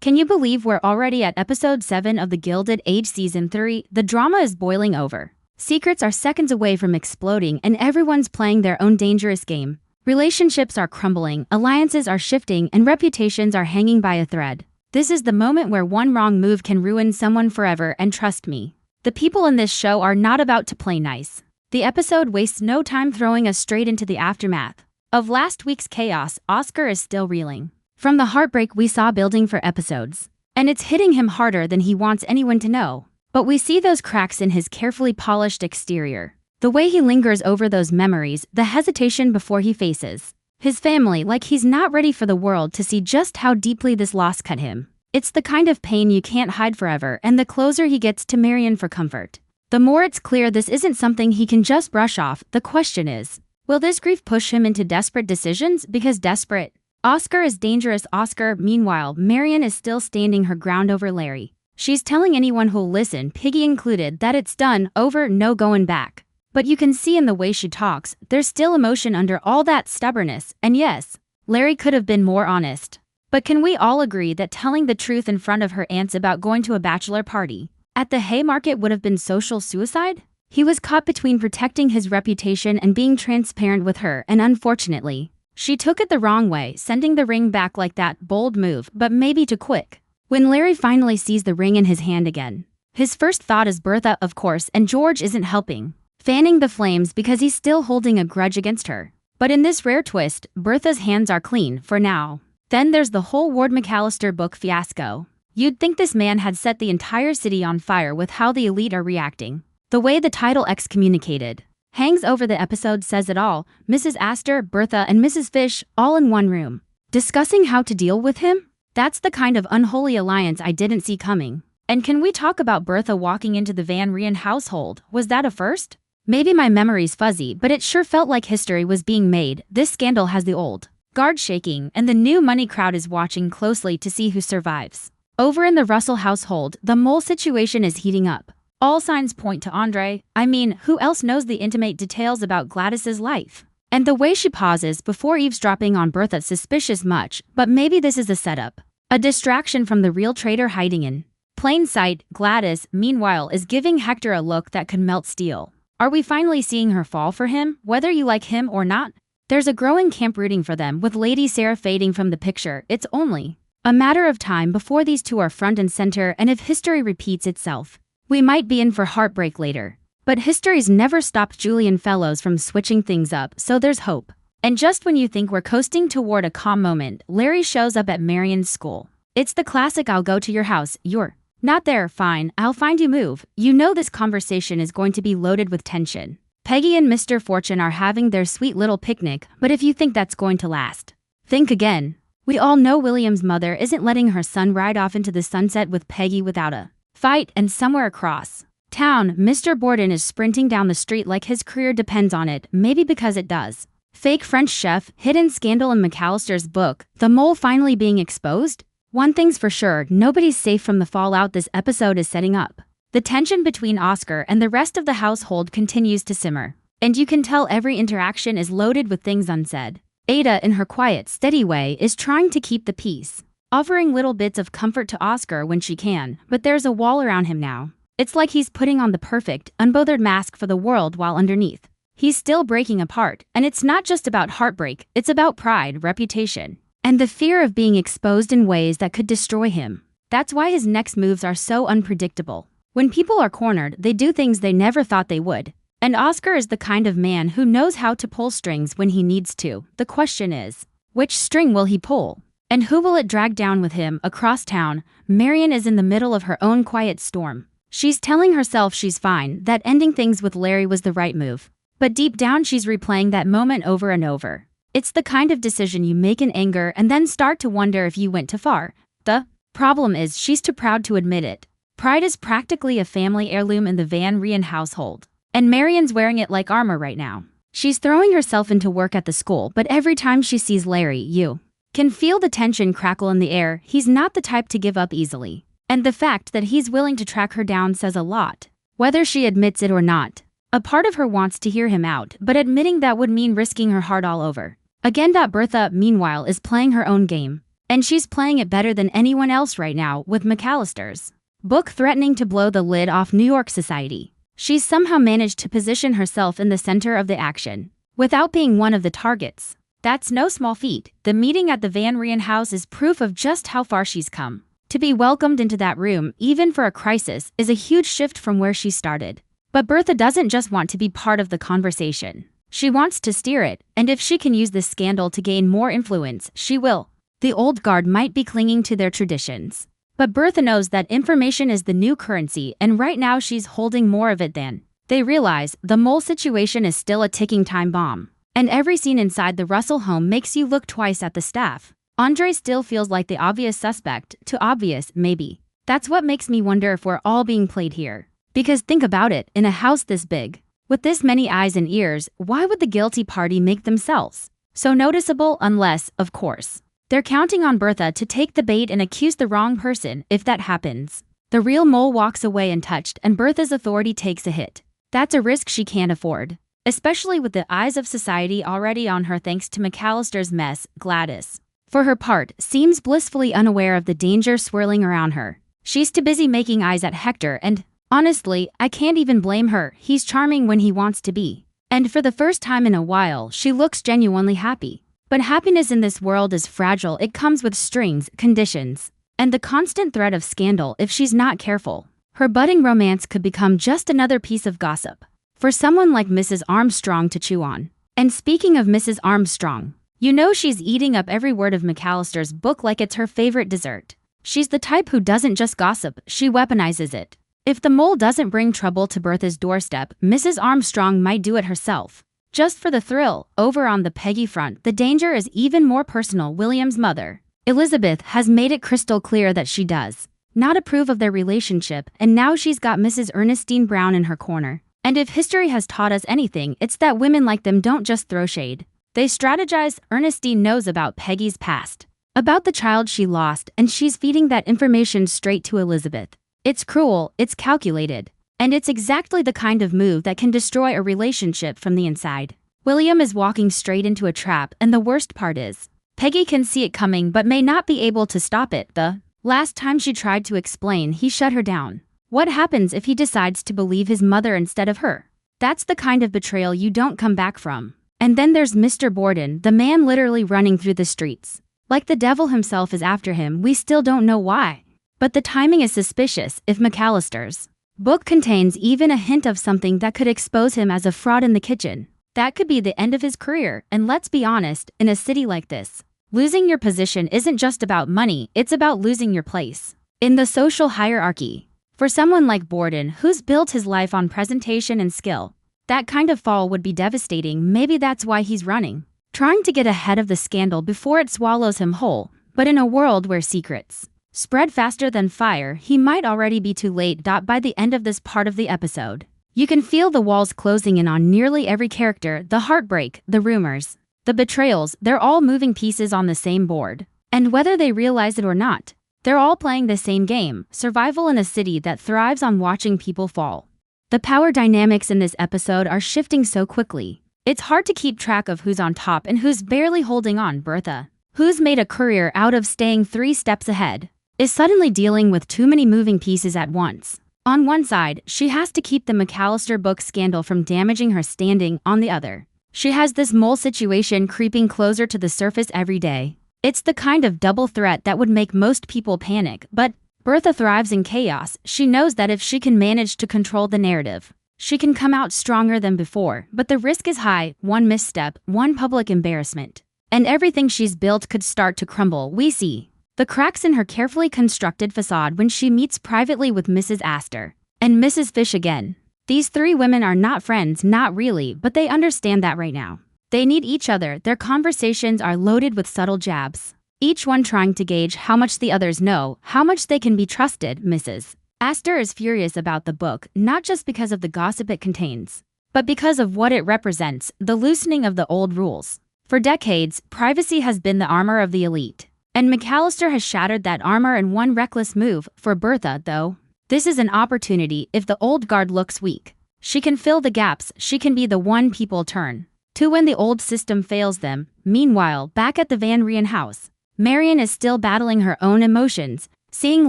Can you believe we're already at episode 7 of the Gilded Age Season 3? The drama is boiling over. Secrets are seconds away from exploding and everyone's playing their own dangerous game. Relationships are crumbling, alliances are shifting, and reputations are hanging by a thread. This is the moment where one wrong move can ruin someone forever, and trust me, the people in this show are not about to play nice. The episode wastes no time throwing us straight into the aftermath of last week's chaos. Oscar is still reeling from the heartbreak we saw building for episodes, and it's hitting him harder than he wants anyone to know. But we see those cracks in his carefully polished exterior. The way he lingers over those memories, the hesitation before he faces his family, like he's not ready for the world to see just how deeply this loss cut him. It's the kind of pain you can't hide forever, and the closer he gets to Marion for comfort, the more it's clear this isn't something he can just brush off. The question is, will this grief push him into desperate decisions? Because desperate Oscar is dangerous. Oscar, meanwhile, Marion is still standing her ground over Larry. She's telling anyone who'll listen, Piggy included, that it's done, over, no going back. But you can see in the way she talks, there's still emotion under all that stubbornness. And yes, Larry could have been more honest. But can we all agree that telling the truth in front of her aunts about going to a bachelor party at the Haymarket would have been social suicide? He was caught between protecting his reputation and being transparent with her, and unfortunately, she took it the wrong way, sending the ring back like that. Bold move, but maybe too quick. When Larry finally sees the ring in his hand again, his first thought is Bertha, of course, and George isn't helping, fanning the flames because he's still holding a grudge against her. But in this rare twist, Bertha's hands are clean, for now. Then there's the whole Ward McAllister book fiasco. You'd think this man had set the entire city on fire with how the elite are reacting. The way the title excommunicated hangs over the episode says it all. Mrs. Astor, Bertha, and Mrs. Fish all in one room, discussing how to deal with him? That's the kind of unholy alliance I didn't see coming. And can we talk about Bertha walking into the Van Ryn household? Was that a first? Maybe my memory's fuzzy, but it sure felt like history was being made. This scandal has the old guard shaking, and the new money crowd is watching closely to see who survives. Over in the Russell household, the mole situation is heating up. All signs point to Andre. I mean, who else knows the intimate details about Gladys's life? And the way she pauses before eavesdropping on Bertha, suspicious much, but maybe this is a setup. A distraction from the real traitor hiding in plain sight. Gladys, meanwhile, is giving Hector a look that could melt steel. Are we finally seeing her fall for him, whether you like him or not? There's a growing camp rooting for them, with Lady Sarah fading from the picture. It's only a matter of time before these two are front and center, and if history repeats itself, we might be in for heartbreak later. But history's never stopped Julian Fellows from switching things up, so there's hope. And just when you think we're coasting toward a calm moment, Larry shows up at Marion's school. It's the classic "I'll go to your house, you're not there, fine, I'll find you" move. You know this conversation is going to be loaded with tension. Peggy and Mr. Fortune are having their sweet little picnic, but if you think that's going to last, think again. We all know William's mother isn't letting her son ride off into the sunset with Peggy without a fight, and somewhere across town, Mr. Borden is sprinting down the street like his career depends on it, maybe because it does. Fake French chef, hidden scandal in McAllister's book, the mole finally being exposed? One thing's for sure, nobody's safe from the fallout this episode is setting up. The tension between Oscar and the rest of the household continues to simmer, and you can tell every interaction is loaded with things unsaid. Ada, in her quiet, steady way, is trying to keep the peace, offering little bits of comfort to Oscar when she can, but there's a wall around him now. It's like he's putting on the perfect, unbothered mask for the world while underneath, he's still breaking apart. And it's not just about heartbreak, it's about pride, reputation, and the fear of being exposed in ways that could destroy him. That's why his next moves are so unpredictable. When people are cornered, they do things they never thought they would. And Oscar is the kind of man who knows how to pull strings when he needs to. The question is, which string will he pull? And who will it drag down with him? Across town, Marion is in the middle of her own quiet storm. She's telling herself she's fine, that ending things with Larry was the right move. But deep down she's replaying that moment over and over. It's the kind of decision you make in anger and then start to wonder if you went too far. The problem is she's too proud to admit it. Pride is practically a family heirloom in the Van Ryn household, and Marion's wearing it like armor right now. She's throwing herself into work at the school, but every time she sees Larry, you can feel the tension crackle in the air. He's not the type to give up easily, and the fact that he's willing to track her down says a lot, whether she admits it or not. A part of her wants to hear him out, but admitting that would mean risking her heart all over again. Bertha, meanwhile, is playing her own game. And she's playing it better than anyone else right now with McAllister's book threatening to blow the lid off New York society. She's somehow managed to position herself in the center of the action, without being one of the targets. That's no small feat. The meeting at the Van Ryn house is proof of just how far she's come. To be welcomed into that room, even for a crisis, is a huge shift from where she started. But Bertha doesn't just want to be part of the conversation. She wants to steer it, and if she can use this scandal to gain more influence, she will. The old guard might be clinging to their traditions. But Bertha knows that information is the new currency, and right now she's holding more of it than they realize. The mole situation is still a ticking time bomb. And every scene inside the Russell home makes you look twice at the staff. Andre still feels like the obvious suspect, too obvious, maybe. That's what makes me wonder if we're all being played here. Because think about it, in a house this big, with this many eyes and ears, why would the guilty party make themselves so noticeable unless, of course, they're counting on Bertha to take the bait and accuse the wrong person? If that happens, the real mole walks away untouched and Bertha's authority takes a hit. That's a risk she can't afford. Especially with the eyes of society already on her thanks to McAllister's mess. Gladys, for her part, seems blissfully unaware of the danger swirling around her. She's too busy making eyes at Hector, and honestly, I can't even blame her. He's charming when he wants to be. And for the first time in a while, she looks genuinely happy. But happiness in this world is fragile. It comes with strings, conditions, and the constant threat of scandal if she's not careful. Her budding romance could become just another piece of gossip for someone like Mrs. Armstrong to chew on. And speaking of Mrs. Armstrong, you know she's eating up every word of McAllister's book like it's her favorite dessert. She's the type who doesn't just gossip, she weaponizes it. If the mole doesn't bring trouble to Bertha's doorstep, Mrs. Armstrong might do it herself. Just for the thrill. Over on the Peggy front, the danger is even more personal. William's mother, Elizabeth, has made it crystal clear that she does not approve of their relationship, and now she's got Mrs. Ernestine Brown in her corner. And if history has taught us anything, it's that women like them don't just throw shade. They strategize. Ernestine knows about Peggy's past, about the child she lost, and she's feeding that information straight to Elizabeth. It's cruel, it's calculated, and it's exactly the kind of move that can destroy a relationship from the inside. William is walking straight into a trap, and the worst part is, Peggy can see it coming but may not be able to stop it. The last time she tried to explain, he shut her down. What happens if he decides to believe his mother instead of her? That's the kind of betrayal you don't come back from. And then there's Mr. Borden, the man literally running through the streets. Like the devil himself is after him. We still don't know why. But the timing is suspicious. If McAllister's book contains even a hint of something that could expose him as a fraud in the kitchen, that could be the end of his career. And let's be honest, in a city like this, losing your position isn't just about money, it's about losing your place in the social hierarchy. For someone like Borden, who's built his life on presentation and skill, that kind of fall would be devastating. Maybe that's why he's running, trying to get ahead of the scandal before it swallows him whole. But in a world where secrets spread faster than fire, he might already be too late. By the end of this part of the episode, you can feel the walls closing in on nearly every character. The heartbreak, the rumors, the betrayals, they're all moving pieces on the same board. And whether they realize it or not, they're all playing the same game, survival in a city that thrives on watching people fall. The power dynamics in this episode are shifting so quickly. It's hard to keep track of who's on top and who's barely holding on. Bertha, who's made a career out of staying 3 steps ahead, is suddenly dealing with too many moving pieces at once. On one side, she has to keep the McAllister book scandal from damaging her standing. On the other, she has this mole situation creeping closer to the surface every day. It's the kind of double threat that would make most people panic, but Bertha thrives in chaos. She knows that if she can manage to control the narrative, she can come out stronger than before, but the risk is high. One misstep, one public embarrassment, and everything she's built could start to crumble. We see the cracks in her carefully constructed facade when she meets privately with Mrs. Astor and Mrs. Fish again. These 3 women are not friends, not really, but they understand that right now. They need each other. Their conversations are loaded with subtle jabs, each one trying to gauge how much the others know, how much they can be trusted. Mrs. Astor is furious about the book, not just because of the gossip it contains, but because of what it represents, the loosening of the old rules. For decades, privacy has been the armor of the elite, and McAllister has shattered that armor in one reckless move. For Bertha, though, this is an opportunity. If the old guard looks weak, she can fill the gaps. She can be the one people turn to when the old system fails them. Meanwhile, back at the Van Ryn house, Marion is still battling her own emotions. Seeing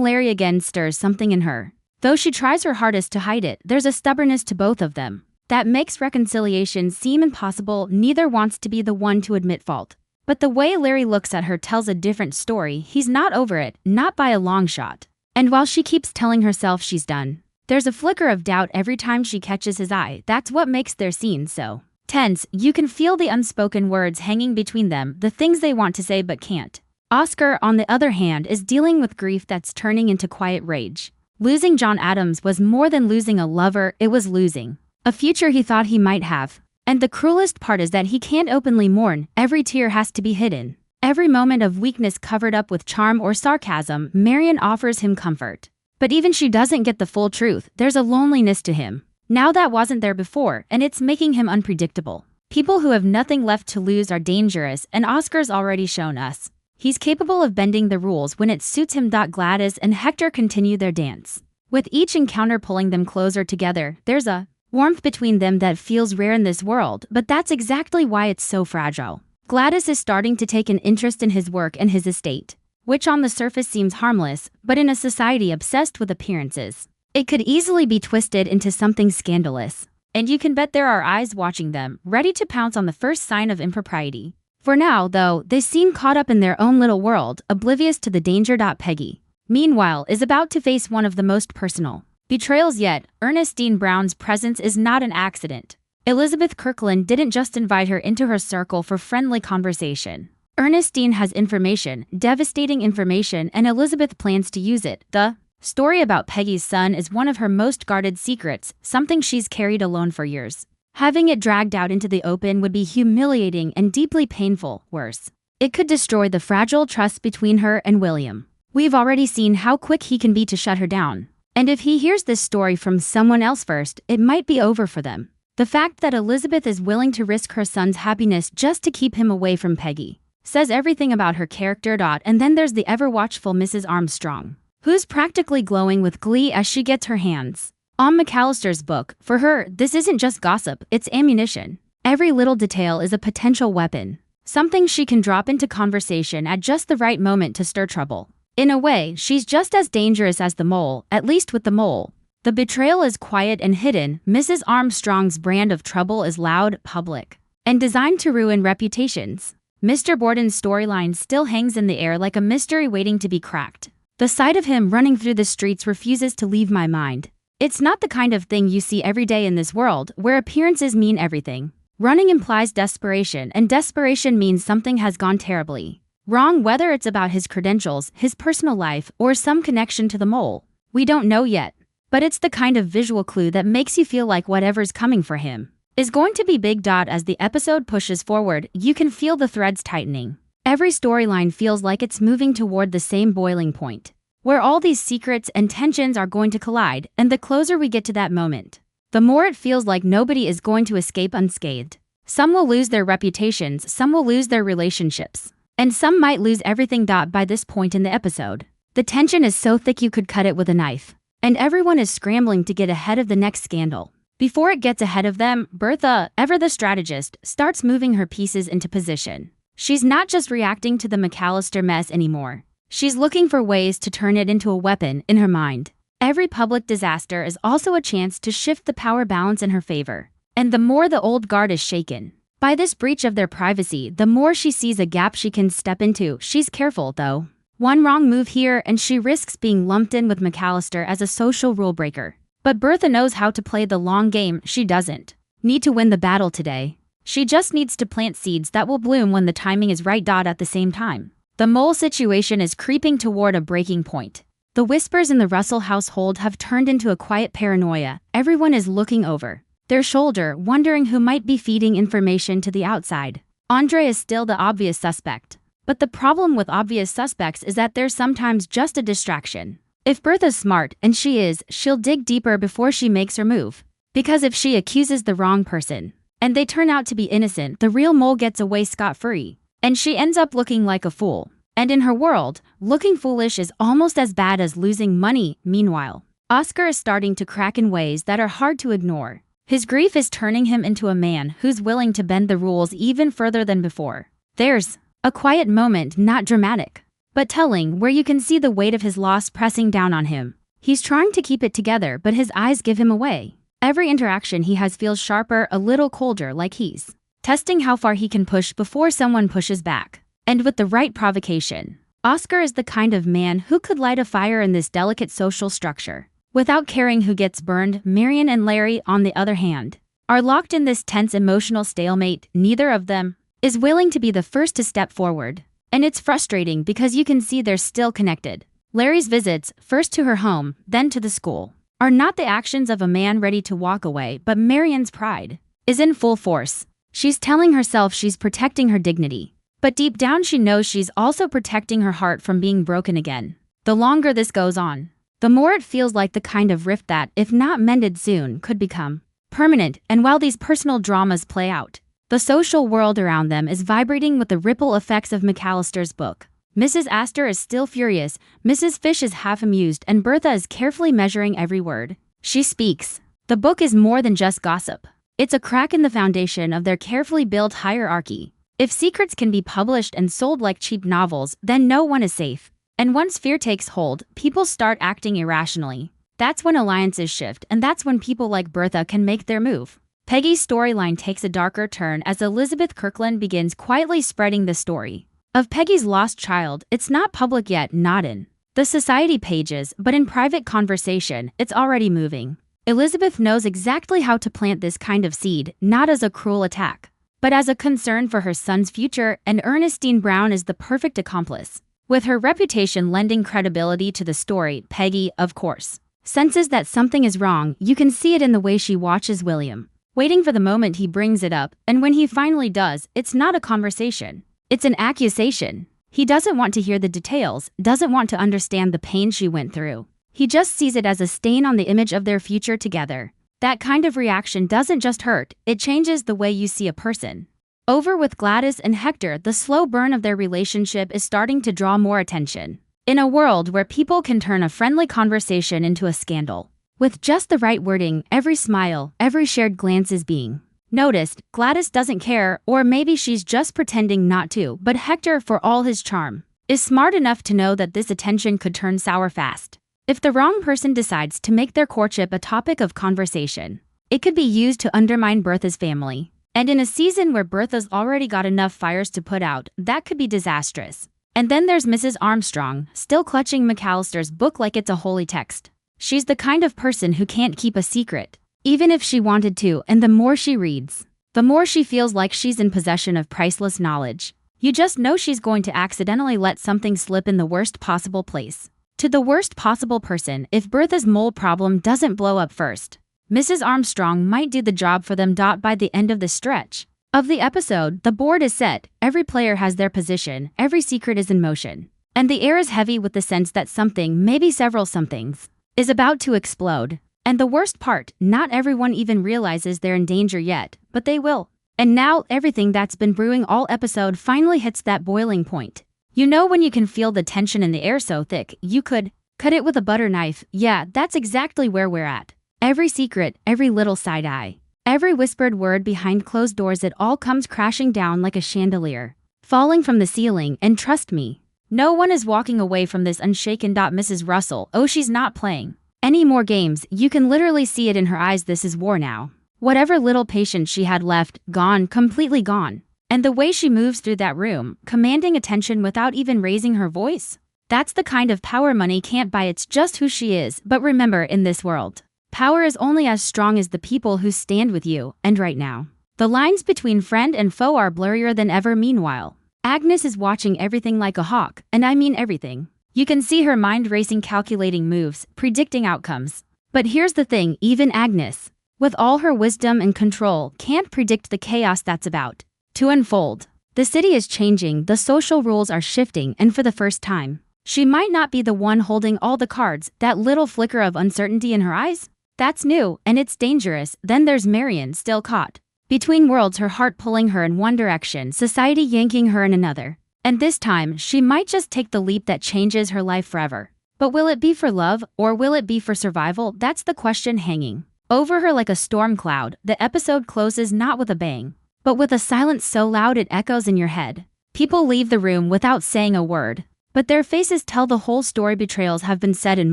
Larry again stirs something in her. Though she tries her hardest to hide it, there's a stubbornness to both of them that makes reconciliation seem impossible. Neither wants to be the one to admit fault. But the way Larry looks at her tells a different story. He's not over it, not by a long shot. And while she keeps telling herself she's done, there's a flicker of doubt every time she catches his eye. That's what makes their scene so tense. You can feel the unspoken words hanging between them, the things they want to say but can't. Oscar, on the other hand, is dealing with grief that's turning into quiet rage. Losing John Adams was more than losing a lover, it was losing a future he thought he might have. And the cruelest part is that he can't openly mourn. Every tear has to be hidden. Every moment of weakness covered up with charm or sarcasm. Marion offers him comfort. But even she doesn't get the full truth. There's a loneliness to him now that wasn't there before, and it's making him unpredictable. People who have nothing left to lose are dangerous, and Oscar's already shown us he's capable of bending the rules when it suits him. Gladys and Hector continue their dance, with each encounter pulling them closer together. There's a warmth between them that feels rare in this world, but that's exactly why it's so fragile. Gladys is starting to take an interest in his work and his estate, which on the surface seems harmless, but in a society obsessed with appearances, it could easily be twisted into something scandalous. And you can bet there are eyes watching them, ready to pounce on the first sign of impropriety. For now, though, they seem caught up in their own little world, oblivious to the danger. Peggy, meanwhile, is about to face one of the most personal betrayals yet. Ernestine Brown's presence is not an accident. Elizabeth Kirkland didn't just invite her into her circle for friendly conversation. Ernestine has information, devastating information, and Elizabeth plans to use it. The story about Peggy's son is one of her most guarded secrets, something she's carried alone for years. Having it dragged out into the open would be humiliating and deeply painful. Worse, it could destroy the fragile trust between her and William. We've already seen how quick he can be to shut her down. And if he hears this story from someone else first, it might be over for them. The fact that Elizabeth is willing to risk her son's happiness just to keep him away from Peggy says everything about her character. And then there's the ever-watchful Mrs. Armstrong, who's practically glowing with glee as she gets her hands on McAllister's book. For her, this isn't just gossip, it's ammunition. Every little detail is a potential weapon, something she can drop into conversation at just the right moment to stir trouble. In a way, she's just as dangerous as the mole, at least with the mole. The betrayal is quiet and hidden. Mrs. Armstrong's brand of trouble is loud, public, and designed to ruin reputations. Mr. Borden's storyline still hangs in the air like a mystery waiting to be cracked. The sight of him running through the streets refuses to leave my mind. It's not the kind of thing you see every day in this world, where appearances mean everything. Running implies desperation, and desperation means something has gone terribly wrong, whether it's about his credentials, his personal life, or some connection to the mole. We don't know yet, but it's the kind of visual clue that makes you feel like whatever's coming for him is going to be big. As the episode pushes forward, you can feel the threads tightening. Every storyline feels like it's moving toward the same boiling point, where all these secrets and tensions are going to collide, and the closer we get to that moment, the more it feels like nobody is going to escape unscathed. Some will lose their reputations, some will lose their relationships, and some might lose everything. By this point in the episode, the tension is so thick you could cut it with a knife, and everyone is scrambling to get ahead of the next scandal. Before it gets ahead of them, Bertha, ever the strategist, starts moving her pieces into position. She's not just reacting to the McAllister mess anymore. She's looking for ways to turn it into a weapon in her mind. Every public disaster is also a chance to shift the power balance in her favor. And the more the old guard is shaken by this breach of their privacy, the more she sees a gap she can step into. She's careful, though. One wrong move here and she risks being lumped in with McAllister as a social rule breaker. But Bertha knows how to play the long game. She doesn't need to win the battle today. She just needs to plant seeds that will bloom when the timing is right. At the same time, the mole situation is creeping toward a breaking point. The whispers in the Russell household have turned into a quiet paranoia. Everyone is looking over their shoulder, wondering who might be feeding information to the outside. Andre is still the obvious suspect. But the problem with obvious suspects is that they're sometimes just a distraction. If Bertha's smart, and she is, she'll dig deeper before she makes her move. Because if she accuses the wrong person, and they turn out to be innocent, the real mole gets away scot-free. And she ends up looking like a fool. And in her world, looking foolish is almost as bad as losing money. Meanwhile, Oscar is starting to crack in ways that are hard to ignore. His grief is turning him into a man who's willing to bend the rules even further than before. There's A quiet moment, not dramatic, but telling, where you can see the weight of his loss pressing down on him. He's trying to keep it together, but his eyes give him away. Every interaction he has feels sharper, a little colder, like he's testing how far he can push before someone pushes back. And with the right provocation. Oscar is the kind of man who could light a fire in this delicate social structure. Without caring who gets burned, Marion and Larry, on the other hand, are locked in this tense emotional stalemate. Neither of them is willing to be the first to step forward. And it's frustrating because you can see they're still connected. Larry's visits, first to her home, then to the school, are not the actions of a man ready to walk away, but Marion's pride is in full force. She's telling herself she's protecting her dignity. But deep down she knows she's also protecting her heart from being broken again. The longer this goes on, the more it feels like the kind of rift that, if not mended soon, could become permanent. And while these personal dramas play out, the social world around them is vibrating with the ripple effects of McAllister's book. Mrs. Astor is still furious, Mrs. Fish is half amused, and Bertha is carefully measuring every word she speaks. The book is more than just gossip. It's a crack in the foundation of their carefully built hierarchy. If secrets can be published and sold like cheap novels, then no one is safe. And once fear takes hold, people start acting irrationally. That's when alliances shift, and that's when people like Bertha can make their move. Peggy's storyline takes a darker turn as Elizabeth Kirkland begins quietly spreading the story of Peggy's lost child. It's not public yet, not in the society pages, but in private conversation, it's already moving. Elizabeth knows exactly how to plant this kind of seed, not as a cruel attack, but as a concern for her son's future, and Ernestine Brown is the perfect accomplice. With her reputation lending credibility to the story, Peggy, of course, senses that something is wrong. You can see it in the way she watches William, waiting for the moment he brings it up, and when he finally does, it's not a conversation. It's an accusation. He doesn't want to hear the details, doesn't want to understand the pain she went through. He just sees it as a stain on the image of their future together. That kind of reaction doesn't just hurt, it changes the way you see a person. Over with Gladys and Hector, the slow burn of their relationship is starting to draw more attention. In a world where people can turn a friendly conversation into a scandal, with just the right wording, every smile, every shared glance is being noticed. Gladys doesn't care, or maybe she's just pretending not to, but Hector, for all his charm, is smart enough to know that this attention could turn sour fast. If the wrong person decides to make their courtship a topic of conversation, it could be used to undermine Bertha's family. And in a season where Bertha's already got enough fires to put out, that could be disastrous. And then there's Mrs. Armstrong, still clutching McAllister's book like it's a holy text. She's the kind of person who can't keep a secret, even if she wanted to, and the more she reads, the more she feels like she's in possession of priceless knowledge. You just know she's going to accidentally let something slip in the worst possible place. To the worst possible person, if Bertha's mole problem doesn't blow up first. Mrs. Armstrong might do the job for them. By the end of the stretch of the episode, the board is set, every player has their position, every secret is in motion, and the air is heavy with the sense that something, maybe several somethings, is about to explode. And the worst part, not everyone even realizes they're in danger yet, but they will. And now, everything that's been brewing all episode finally hits that boiling point. You know when you can feel the tension in the air so thick, you could cut it with a butter knife. Yeah, that's exactly where we're at. Every secret, every little side eye, every whispered word behind closed doors, it all comes crashing down like a chandelier, falling from the ceiling. And trust me, no one is walking away from this unshaken. Mrs. Russell, oh, she's not playing any more games. You can literally see it in her eyes. This is war now. Whatever little patience she had left, gone, completely gone. And the way she moves through that room, commanding attention without even raising her voice, that's the kind of power money can't buy. It's just who she is. But remember, in this world, power is only as strong as the people who stand with you. And right now, the lines between friend and foe are blurrier than ever. Meanwhile, Agnes is watching everything like a hawk, and I mean everything. You can see her mind racing, calculating moves, predicting outcomes. But here's the thing, even Agnes, with all her wisdom and control, can't predict the chaos that's about to unfold. The city is changing, the social rules are shifting, and for the first time, she might not be the one holding all the cards. That little flicker of uncertainty in her eyes? That's new, and it's dangerous. Then there's Marion, still caught between worlds, her heart pulling her in one direction, society yanking her in another. And this time, she might just take the leap that changes her life forever. But will it be for love, or will it be for survival? That's the question hanging over her like a storm cloud. The episode closes not with a bang, but with a silence so loud it echoes in your head. People leave the room without saying a word, but their faces tell the whole story. Betrayals have been set in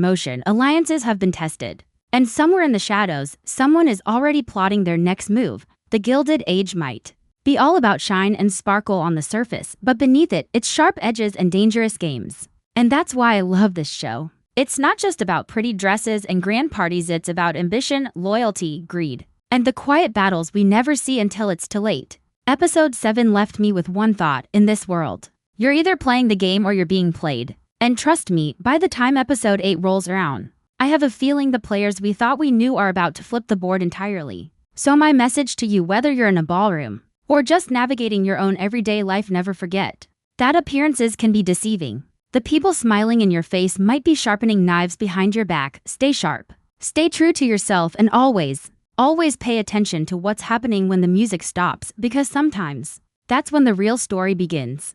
motion, alliances have been tested. And somewhere in the shadows, someone is already plotting their next move. The Gilded Age might be all about shine and sparkle on the surface, but beneath it, it's sharp edges and dangerous games. And that's why I love this show. It's not just about pretty dresses and grand parties, it's about ambition, loyalty, greed, and the quiet battles we never see until it's too late. Episode 7 left me with one thought: in this world, you're either playing the game or you're being played. And trust me, by the time episode 8 rolls around, I have a feeling the players we thought we knew are about to flip the board entirely. So my message to you, whether you're in a ballroom or just navigating your own everyday life, never forget that appearances can be deceiving. The people smiling in your face might be sharpening knives behind your back. Stay sharp, stay true to yourself, and always pay attention to what's happening when the music stops, because sometimes that's when the real story begins.